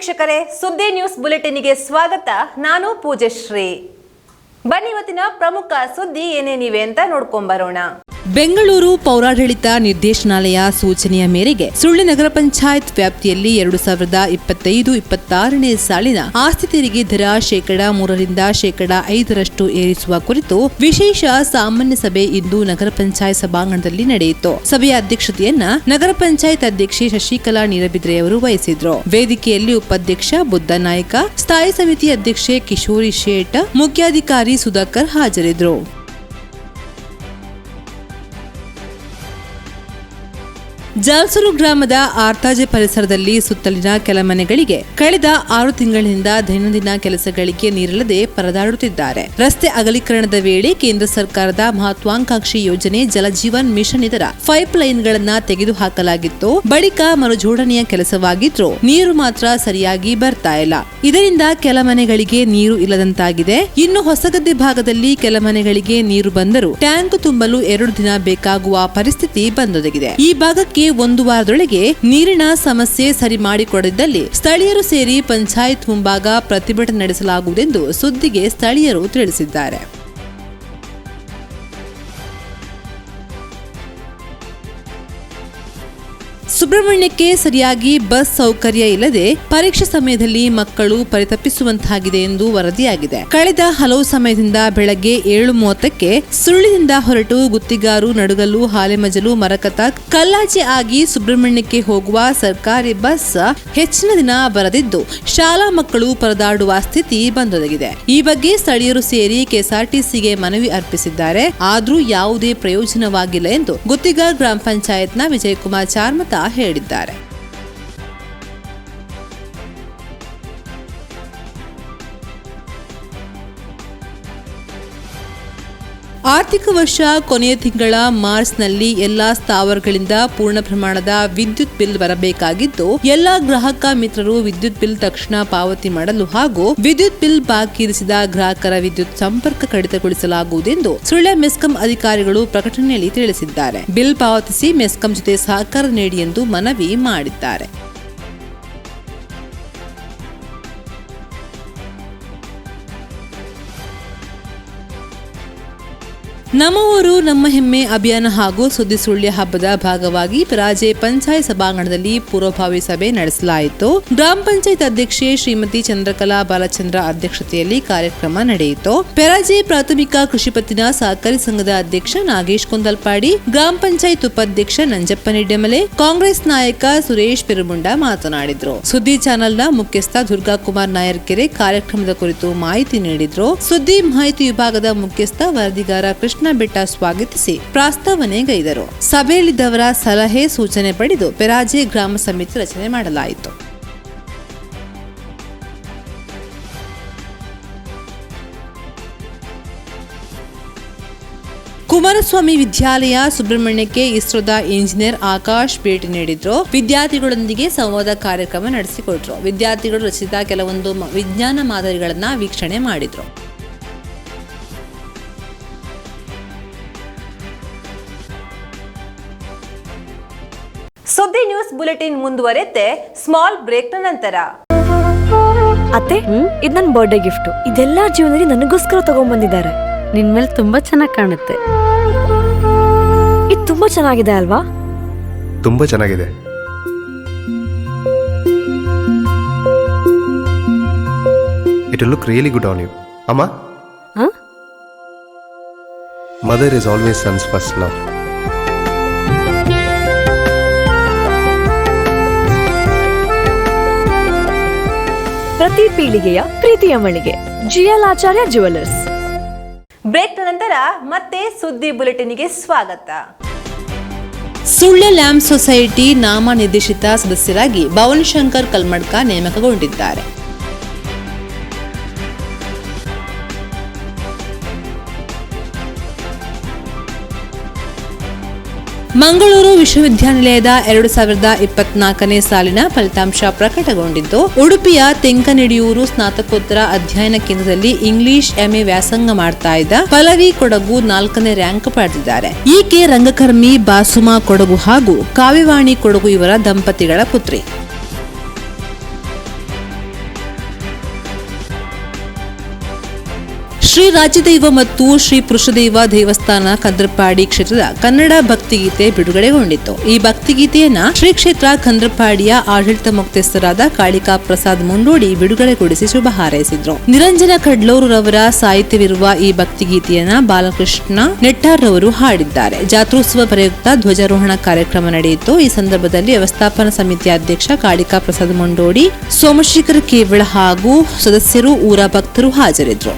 ವೀಕ್ಷಕರೇ, ಸುದ್ದಿ ನ್ಯೂಸ್ ಬುಲೆಟಿನ್ಗೆ ಸ್ವಾಗತ. ನಾನು ಪೂಜಶ್ರೀ. ಬನ್ನಿ ಇವತ್ತಿನ ಪ್ರಮುಖ ಸುದ್ದಿ ಏನೇನಿವೆ ಅಂತ ನೋಡ್ಕೊಂಬರೋಣ. ಬೆಂಗಳೂರು ಪೌರಾಡಳಿತ ನಿರ್ದೇಶನಾಲಯ ಸೂಚನೆಯ ಮೇರೆಗೆ ಸುಳ್ಯ ನಗರ ಪಂಚಾಯತ್ ವ್ಯಾಪ್ತಿಯಲ್ಲಿ 2025-26ನೇ ಸಾಲಿನ ಆಸ್ತಿ ತೆರಿಗೆ ದರ 3% 5% ಏರಿಸುವ ಕುರಿತು ವಿಶೇಷ ಸಾಮಾನ್ಯ ಸಭೆ ಇಂದು ನಗರ ಪಂಚಾಯತ್ ಸಭಾಂಗಣದಲ್ಲಿ ನಡೆಯಿತು. ಸಭೆಯ ಅಧ್ಯಕ್ಷತೆಯನ್ನ ನಗರ ಪಂಚಾಯತ್ ಅಧ್ಯಕ್ಷೆ ಶಶಿಕಲಾ ನೀರಬಿದ್ರೆಯವರು ವಹಿಸಿದ್ರು. ವೇದಿಕೆಯಲ್ಲಿ ಉಪಾಧ್ಯಕ್ಷ ಬುದ್ಧ ನಾಯ್ಕ, ಸ್ಥಾಯಿ ಸಮಿತಿ ಅಧ್ಯಕ್ಷೆ ಕಿಶೋರಿ ಶೇಟ್, ಮುಖ್ಯಾಧಿಕಾರಿ ಸುಧಾಕರ್ ಹಾಜರಿದ್ದರು. ಜಾಲ್ಸೂರು ಗ್ರಾಮದ ಆರ್ತಾಜೆ ಪರಿಸರದಲ್ಲಿ ಸುತ್ತಲಿನ ಕೆಲ ಮನೆಗಳಿಗೆ ಕಳೆದ 6 ತಿಂಗಳಿನಿಂದ ದೈನಂದಿನ ಕೆಲಸಗಳಿಗೆ ನೀರಿಲ್ಲದೆ ಪರದಾಡುತ್ತಿದ್ದಾರೆ. ರಸ್ತೆ ಅಗಲೀಕರಣದ ವೇಳೆ ಕೇಂದ್ರ ಸರ್ಕಾರದ ಮಹತ್ವಾಕಾಂಕ್ಷಿ ಯೋಜನೆ ಜಲಜೀವನ್ ಮಿಷನ್ ಇದರ ಪೈಪ್ ಲೈನ್ಗಳನ್ನ ತೆಗೆದುಹಾಕಲಾಗಿತ್ತು. ಬಳಿಕ ಮರುಜೋಡಣೆಯ ಕೆಲಸವಾಗಿದ್ರೂ ನೀರು ಮಾತ್ರ ಸರಿಯಾಗಿ ಬರ್ತಾ ಇಲ್ಲ. ಇದರಿಂದ ಕೆಲ ಮನೆಗಳಿಗೆ ನೀರು ಇಲ್ಲದಂತಾಗಿದೆ. ಇನ್ನು ಹೊಸಗದ್ದೆ ಭಾಗದಲ್ಲಿ ಕೆಲ ಮನೆಗಳಿಗೆ ನೀರು ಬಂದರೂ ಟ್ಯಾಂಕ್ ತುಂಬಲು 2 ದಿನ ಬೇಕಾಗುವ ಪರಿಸ್ಥಿತಿ ಬಂದೊದಗಿದೆ. ಈ ಭಾಗಕ್ಕೆ 1 ವಾರದೊಳಗೆ ನೀರಿನ ಸಮಸ್ಯೆ ಸರಿ ಮಾಡಿಕೊಡದಿದ್ದಲ್ಲಿ ಸ್ಥಳೀಯರು ಸೇರಿ ಪಂಚಾಯತ್ ಮುಂಭಾಗ ಪ್ರತಿಭಟನೆ ನಡೆಸಲಾಗುವುದೆಂದು ಸುದ್ದಿಗೆ ಸ್ಥಳೀಯರು ತಿಳಿಸಿದ್ದಾರೆ. ಸುಬ್ರಹ್ಮಣ್ಯಕ್ಕೆ ಸರಿಯಾಗಿ ಬಸ್ ಸೌಕರ್ಯ ಇಲ್ಲದೆ ಪರೀಕ್ಷೆ ಸಮಯದಲ್ಲಿ ಮಕ್ಕಳು ಪರಿತಪಿಸುವಂತಾಗಿದೆ ಎಂದು ವರದಿಯಾಗಿದೆ. ಕಳೆದ ಹಲವು ಸಮಯದಿಂದ ಬೆಳಗ್ಗೆ 7:30ಕ್ಕೆ ಸುಳ್ಯದಿಂದ ಹೊರಟು ಗುತ್ತಿಗಾರು, ನಡುಗಲ್ಲು, ಹಾಲೆಮಜಲು, ಮರಕತ, ಕಲ್ಲಾಚೆ ಆಗಿ ಸುಬ್ರಹ್ಮಣ್ಯಕ್ಕೆ ಹೋಗುವ ಸರ್ಕಾರಿ ಬಸ್ ಹೆಚ್ಚಿನ ದಿನ ಬರದಿದ್ದು ಶಾಲಾ ಮಕ್ಕಳು ಪರದಾಡುವ ಸ್ಥಿತಿ ಬಂದೊದಗಿದೆ. ಈ ಬಗ್ಗೆ ಸ್ಥಳೀಯರು ಸೇರಿ ಕೆಎಸ್ಆರ್ಟಿಸಿಗೆ ಮನವಿ ಅರ್ಪಿಸಿದ್ದಾರೆ. ಆದ್ರೂ ಯಾವುದೇ ಪ್ರಯೋಜನವಾಗಿಲ್ಲ ಎಂದು ಗುತ್ತಿಗಾರ್ ಗ್ರಾಮ ಪಂಚಾಯತ್ನ ವಿಜಯಕುಮಾರ್ ಚಾರ್ಮತ ಹೇಳಿದ್ದಾರೆ. ಆರ್ಥಿಕ ವರ್ಷ ಕೊನೆಯ ತಿಂಗಳ ಮಾರ್ಚ್ನಲ್ಲಿ ಎಲ್ಲಾ ಸ್ಥಾವರಗಳಿಂದ ಪೂರ್ಣ ಪ್ರಮಾಣದ ವಿದ್ಯುತ್ ಬಿಲ್ ಬರಬೇಕಾಗಿದ್ದು, ಎಲ್ಲಾ ಗ್ರಾಹಕ ಮಿತ್ರರು ವಿದ್ಯುತ್ ಬಿಲ್ ತಕ್ಷಣ ಪಾವತಿ ಮಾಡಲು ಹಾಗೂ ವಿದ್ಯುತ್ ಬಿಲ್ ಬಾಕಿ ಇರಿಸಿದ ಗ್ರಾಹಕರ ವಿದ್ಯುತ್ ಸಂಪರ್ಕ ಕಡಿತಗೊಳಿಸಲಾಗುವುದೆಂದು ಸುಳ್ಯ ಮೆಸ್ಕಾಂ ಅಧಿಕಾರಿಗಳು ಪ್ರಕಟಣೆಯಲ್ಲಿ ತಿಳಿಸಿದ್ದಾರೆ. ಬಿಲ್ ಪಾವತಿಸಿ ಮೆಸ್ಕಾಂ ಜೊತೆ ಸಹಕಾರ ನೀಡಿ ಎಂದು ಮನವಿ ಮಾಡಿದ್ದಾರೆ. ನಮ್ಮ ಊರು ನಮ್ಮ ಹೆಮ್ಮೆ ಅಭಿಯಾನ ಹಾಗೂ ಸುದ್ದಿ ಸುಳ್ಯ ಹಬ್ಬದ ಭಾಗವಾಗಿ ಪೆರಾಜೆ ಪಂಚಾಯತ್ ಸಭಾಂಗಣದಲ್ಲಿ ಪೂರ್ವಭಾವಿ ಸಭೆ ನಡೆಸಲಾಯಿತು. ಗ್ರಾಮ ಪಂಚಾಯತ್ ಅಧ್ಯಕ್ಷೆ ಶ್ರೀಮತಿ ಚಂದ್ರಕಲಾ ಬಾಲಚಂದ್ರ ಅಧ್ಯಕ್ಷತೆಯಲ್ಲಿ ಕಾರ್ಯಕ್ರಮ ನಡೆಯಿತು. ಪೆರಾಜೆ ಪ್ರಾಥಮಿಕ ಕೃಷಿ ಪತ್ತಿನ ಸಹಕಾರಿ ಸಂಘದ ಅಧ್ಯಕ್ಷ ನಾಗೇಶ್ ಕುಂದಲ್ಪಾಡಿ, ಗ್ರಾಮ ಪಂಚಾಯತ್ ಉಪಾಧ್ಯಕ್ಷ ನಂಜಪ್ಪ ನಿಡ್ಡೆಮಲೆ, ಕಾಂಗ್ರೆಸ್ ನಾಯಕ ಸುರೇಶ್ ಪೆರುಮುಂಡ ಮಾತನಾಡಿದ್ರು. ಸುದ್ದಿ ಚಾನೆಲ್ನ ಮುಖ್ಯಸ್ಥ ದುರ್ಗಾ ಕುಮಾರ್ ನಾಯರ್ಕೆರೆ ಕಾರ್ಯಕ್ರಮದ ಕುರಿತು ಮಾಹಿತಿ ನೀಡಿದ್ರು. ಸುದ್ದಿ ಮಾಹಿತಿ ವಿಭಾಗದ ಮುಖ್ಯಸ್ಥ ವರದಿಗಾರ ಕೃಷ್ಣ ಬೆಟ್ಟ ಸ್ವಾಗತಿಸಿ ಪ್ರಸ್ತಾವನೆಗೈದರು. ಸಭೆಯಲ್ಲಿದ್ದವರ ಸಲಹೆ ಸೂಚನೆ ಪಡೆದು ಪೆರಾಜೆ ಗ್ರಾಮ ಸಮಿತಿ ರಚನೆ ಮಾಡಲಾಯಿತು. ಕುಮಾರಸ್ವಾಮಿ ವಿದ್ಯಾಲಯ ಸುಬ್ರಹ್ಮಣ್ಯಕ್ಕೆ ಇಸ್ರೋದ ಇಂಜಿನಿಯರ್ ಆಕಾಶ್ ಭೇಟಿ ನೀಡಿದ್ರು. ವಿದ್ಯಾರ್ಥಿಗಳೊಂದಿಗೆ ಸಂವಾದ ಕಾರ್ಯಕ್ರಮ ನಡೆಸಿಕೊಟ್ರು. ವಿದ್ಯಾರ್ಥಿಗಳು ರಚಿಸಿದ ಕೆಲವೊಂದು ವಿಜ್ಞಾನ ಮಾದರಿಗಳನ್ನ ವೀಕ್ಷಣೆ ಮಾಡಿದ್ರು. ಸುದ್ದಿ ನ್ಯೂಸ್ ಬುಲೆಟಿನ್ ಮುಂದುವರೆತೆ ಸ್ಮಾಲ್ ಬ್ರೇಕ್ ನಂತರ. ಅತ್ತೆ, ಇದು ನನ್ನ ಬರ್ಡೇ ಗಿಫ್ಟ್. ಇದೆಲ್ಲ ಜೀವನದಲ್ಲಿ ನನಗೋಸ್ಕರ ತಗೊಂಡ್ಬಂದಿದ್ದಾರೆ. ನಿನ್ ಮೇಲೆ ತುಂಬಾ ಚೆನ್ನಾಗಿ ಕಾಣುತ್ತೆ. ಇದು ತುಂಬಾ ಚೆನ್ನಾಗಿದೆ ಅಲ್ವಾ? ತುಂಬಾ ಚೆನ್ನಾಗಿದೆ. It will look really good on you. Amma? Huh? Mother is always son's first love. ಪ್ರತಿ ಪೀಳಿಗೆಯ ಪ್ರೀತಿಯ ಮಳಿಗೆ ಜಿಎಲ್ ಆಚಾರ್ಯ ಜುವೆಲ್ಲರ್ಸ್. ಬ್ರೇಕ್ ನಂತರ ಮತ್ತೆ ಸುದ್ದಿ ಬುಲೆಟಿನ್ಗೆ ಸ್ವಾಗತ. ಸುಳ್ಯ ಲ್ಯಾಂಪ್ ಸೊಸೈಟಿ ನಾಮ ನಿರ್ದೇಶಿತ ಸದಸ್ಯರಾಗಿ ಭವನಶಂಕರ್ ಕಲ್ಮಡ್ಕ ನೇಮಕಗೊಂಡಿದ್ದಾರೆ. ಮಂಗಳೂರು ವಿಶ್ವವಿದ್ಯಾನಿಲಯದ 2024ನೇ ಸಾಲಿನ ಫಲಿತಾಂಶ ಪ್ರಕಟಗೊಂಡಿದ್ದು, ಉಡುಪಿಯ ತೆಂಕನಡಿಯೂರು ಸ್ನಾತಕೋತ್ತರ ಅಧ್ಯಯನ ಕೇಂದ್ರದಲ್ಲಿ ಇಂಗ್ಲಿಷ್ ಎಂಎ ವ್ಯಾಸಂಗ ಮಾಡ್ತಾ ಇದ್ದ ಪಲ್ಲವಿ ಕೊಡಗು 4ನೇ ರ್ಯಾಂಕ್ ಪಡೆದಿದ್ದಾರೆ. ಈಕೆ ರಂಗಕರ್ಮಿ ಬಾಸುಮಾ ಕೊಡಗು ಹಾಗೂ ಕಾವ್ಯವಾಣಿ ಕೊಡಗು ಇವರ ದಂಪತಿಗಳ ಪುತ್ರಿ. ಶ್ರೀ ರಾಜ್ಯದೈವ ಮತ್ತು ಶ್ರೀ ಪುರುಷದೈವ ದೇವಸ್ಥಾನ ಕಂದ್ರಪಾಡಿ ಕ್ಷೇತ್ರದ ಕನ್ನಡ ಭಕ್ತಿಗೀತೆ ಬಿಡುಗಡೆಗೊಂಡಿತ್ತು. ಈ ಭಕ್ತಿಗೀತೆಯನ್ನ ಶ್ರೀ ಕ್ಷೇತ್ರ ಕಂದ್ರಪಾಡಿಯ ಆಡಳಿತ ಮುಖ್ಯಸ್ಥರಾದ ಕಾಳಿಕಾ ಪ್ರಸಾದ್ ಮುಂಡೋಡಿ ಬಿಡುಗಡೆಗೊಳಿಸಿ ಶುಭ ಹಾರೈಸಿದ್ರು. ನಿರಂಜನ ಕಡ್ಲೂರವರ ಸಾಹಿತ್ಯವಿರುವ ಈ ಭಕ್ತಿಗೀತೆಯನ್ನ ಬಾಲಕೃಷ್ಣ ನೆಟ್ಟಾರ್ ರವರು ಹಾಡಿದ್ದಾರೆ. ಜಾತ್ರೋತ್ಸವ ಪ್ರಯುಕ್ತ ಧ್ವಜಾರೋಹಣ ಕಾರ್ಯಕ್ರಮ ನಡೆಯಿತು. ಈ ಸಂದರ್ಭದಲ್ಲಿ ವ್ಯವಸ್ಥಾಪನಾ ಸಮಿತಿ ಅಧ್ಯಕ್ಷ ಕಾಳಿಕಾ ಪ್ರಸಾದ್ ಮುಂಡೋಡಿ, ಸೋಮಶೇಖರ ಕೇವಳ ಹಾಗೂ ಸದಸ್ಯರು, ಊರ ಭಕ್ತರು ಹಾಜರಿದ್ದರು.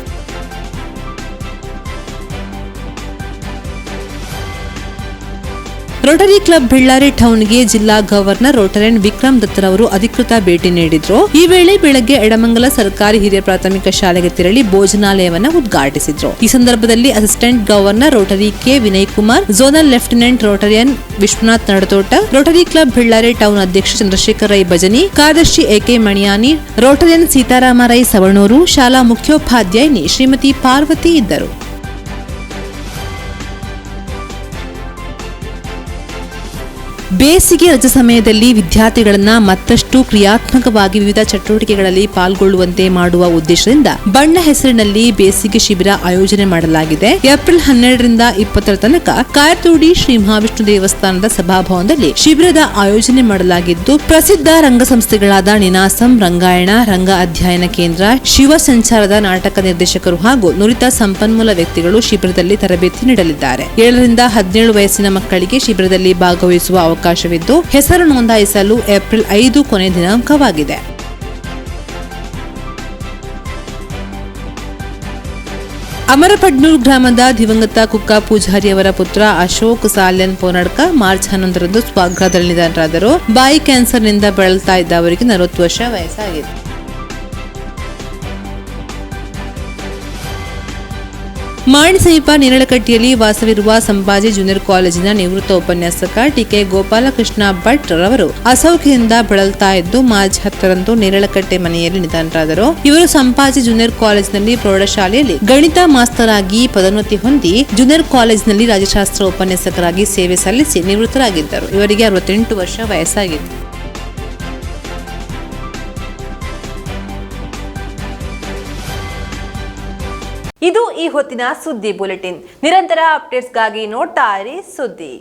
ರೋಟರಿ ಕ್ಲಬ್ ಬೆಳ್ಳಾರಿ ಟೌನ್ಗೆ ಜಿಲ್ಲಾ ಗವರ್ನರ್ ರೋಟರಿಯನ್ ವಿಕ್ರಮ್ ದತ್ತರವರು ಅಧಿಕೃತ ಭೇಟಿ ನೀಡಿದ್ರು. ಈ ವೇಳೆ ಬೆಳಗ್ಗೆ ಎಡಮಂಗಲ ಸರ್ಕಾರಿ ಹಿರಿಯ ಪ್ರಾಥಮಿಕ ಶಾಲೆಗೆ ತೆರಳಿ ಭೋಜನಾಲಯವನ್ನು ಉದ್ಘಾಟಿಸಿದ್ರು. ಈ ಸಂದರ್ಭದಲ್ಲಿ assistant governor Rotary K Vinay Kumar, zonal lieutenant Rotarian Vishwanath Nadathota, Rotary club Bellare town ಅಧ್ಯಕ್ಷ ಚಂದ್ರಶೇಖರ್ ರೈ ಬಜನಿ, ಕಾರ್ಯದರ್ಶಿ ಎಕೆ ಮಣಿಯಾನಿ, ರೋಟರಿಯನ್ ಸೀತಾರಾಮ ರೈ ಸವಣೂರು, ಶಾಲಾ ಮುಖ್ಯೋಪಾಧ್ಯಾಯಿನಿ ಶ್ರೀಮತಿ ಪಾರ್ವತಿ ಇದ್ದರು. ಬೇಸಿಗೆ ರಜೆ ಸಮಯದಲ್ಲಿ ವಿದ್ಯಾರ್ಥಿಗಳನ್ನ ಮತ್ತಷ್ಟು ಕ್ರಿಯಾತ್ಮಕವಾಗಿ ವಿವಿಧ ಚಟುವಟಿಕೆಗಳಲ್ಲಿ ಪಾಲ್ಗೊಳ್ಳುವಂತೆ ಮಾಡುವ ಉದ್ದೇಶದಿಂದ ಬಣ್ಣ ಹೆಸರಿನಲ್ಲಿ ಬೇಸಿಗೆ ಶಿಬಿರ ಆಯೋಜನೆ ಮಾಡಲಾಗಿದೆ. ಏಪ್ರಿಲ್ 12ರಿಂದ 20ರ ತನಕ ಕಾಯತೋಡಿ ಶ್ರೀ ಮಹಾವಿಷ್ಣು ದೇವಸ್ಥಾನದ ಸಭಾಭವನದಲ್ಲಿ ಶಿಬಿರದ ಆಯೋಜನೆ ಮಾಡಲಾಗಿದ್ದು, ಪ್ರಸಿದ್ಧ ರಂಗ ಸಂಸ್ಥೆಗಳಾದ ನಿನಾಸಂ, ರಂಗಾಯಣ, ರಂಗ ಅಧ್ಯಯನ ಕೇಂದ್ರ, ಶಿವ ಸಂಚಾರದ ನಾಟಕ ನಿರ್ದೇಶಕರು ಹಾಗೂ ನುರಿತ ಸಂಪನ್ಮೂಲ ವ್ಯಕ್ತಿಗಳು ಶಿಬಿರದಲ್ಲಿ ತರಬೇತಿ ನೀಡಲಿದ್ದಾರೆ. 7ರಿಂದ 17 ವಯಸ್ಸಿನ ಮಕ್ಕಳಿಗೆ ಶಿಬಿರದಲ್ಲಿ ಭಾಗವಹಿಸುವ ಅವಕಾಶವಿದ್ದು, ಹೆಸರು ನೋಂದಾಯಿಸಲು ಏಪ್ರಿಲ್ 5 ಕೊನೆ ದಿನಾಂಕವಾಗಿದೆ. ಅಮರಪಡ್ನೂರು ಗ್ರಾಮದ ದಿವಂಗತ ಕುಕ್ಕ ಪೂಜಾರಿ ಅವರ ಪುತ್ರ ಅಶೋಕ್ ಸಾಲ್ಯನ್ ಪೋನಡ್ಕ ಮಾರ್ಚ್ 11ರಂದು ಸ್ವಗೃಹದಲ್ಲಿ ನಿಧನರಾದರು. ಬಾಯಿ ಕ್ಯಾನ್ಸರ್ನಿಂದ ಬಳಲ್ತಾ ಇದ್ದ ಅವರಿಗೆ 40 ವರ್ಷ ವಯಸ್ಸಾಗಿದೆ. ಮಾಣಿ ಸಮೀಪ ನೇರಳಕಟ್ಟಿಯಲ್ಲಿ ವಾಸವಿರುವ ಸಂಪಾಜಿ ಜೂನಿಯರ್ ಕಾಲೇಜಿನ ನಿವೃತ್ತ ಉಪನ್ಯಾಸಕ ಟಿಕೆ ಗೋಪಾಲಕೃಷ್ಣ ಭಟ್ ರವರು ಅಸೌಖ್ಯದಿಂದ ಬಳಲ್ತಾ ಇದ್ದು ಮಾರ್ಚ್ 10ರಂದು ನೇರಳಕಟ್ಟೆ ಮನೆಯಲ್ಲಿ ನಿಧನರಾದರು. ಇವರು ಸಂಪಾಜಿ ಜೂನಿಯರ್ ಕಾಲೇಜಿನಲ್ಲಿ ಪ್ರೌಢಶಾಲೆಯಲ್ಲಿ ಗಣಿತ ಮಾಸ್ತರ್ ಆಗಿ ಪದೋನ್ನತಿ ಹೊಂದಿ ಜೂನಿಯರ್ ಕಾಲೇಜಿನಲ್ಲಿ ರಾಜ್ಯಶಾಸ್ತ್ರ ಉಪನ್ಯಾಸಕರಾಗಿ ಸೇವೆ ಸಲ್ಲಿಸಿ ನಿವೃತ್ತರಾಗಿದ್ದರು. ಇವರಿಗೆ 68 ವರ್ಷ ವಯಸ್ಸಾಗಿತ್ತು. ಇದು ಈ ಹೊತ್ತಿನ ಸುದ್ದಿ ಬುಲೆಟಿನ್. ನಿರಂತರ ಅಪ್ಡೇಟ್ಸ್ಗಾಗಿ ನೋಡ್ತಾ ಇರಿ ಸುದ್ದಿ.